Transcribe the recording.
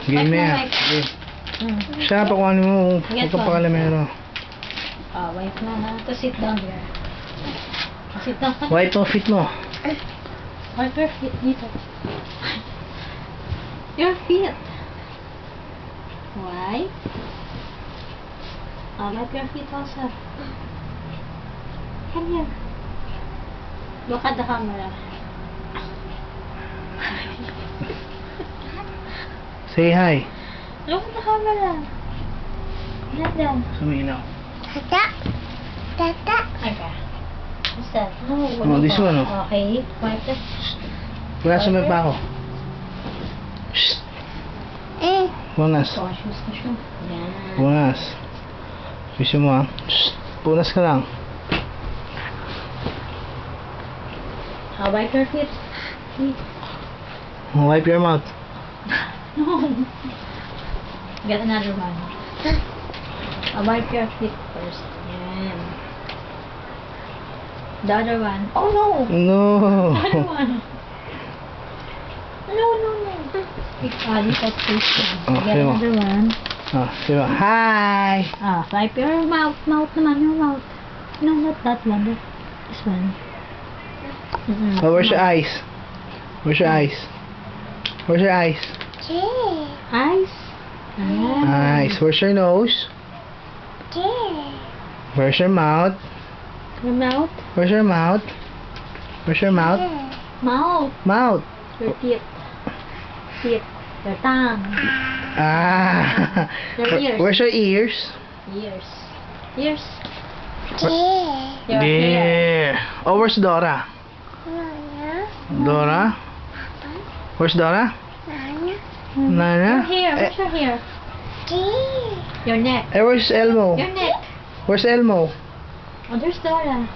Game na yan. Game. Siya, pakuhanin mo kung pagkapakalamero. Wipe na na. To sit down here. Sit down ka. Wipe mo feet mo. Wipe your feet dito. Your feet. Wipe. Wipe your feet also. Come here. Look at the camera. Say hi. Look at the camera. Nandun. Sumilaw. Okay. What's that? Oh, this one, oh. Okay. Wipe it. Punasan mo pa ako. Shh. Punas. Wash na siya. Yan. Punas. Gusto mo ah. Shh. Punas ka lang. Wipe your feet. Wipe your mouth. No. Get another one. Wipe your feet first. Yan. The other one. Oh no! No. The other one. No. Dito please. Get Okay, another one. Ah, diba? Hi! Wipe your mouth. Mouth naman, your mouth. No, not that one. This one. Oh, where's your eyes? Where's your eyes? Where's your eyes? Eyes. Eyes. Where's your nose? Where's your mouth? Your mouth. Where's your mouth? Where's your mouth? Mouth. Mouth. Your teeth. Teeth. Your tongue. Ah. Your ears. Where's your ears? Ears. Ears. There. Your hair. Oh, where's Dora? Dora? Where's Dora? Nana? Your hair. Where's your hair? Your neck. Eh, where's Elmo? Your neck. Where's Elmo? Oh, there's Dora.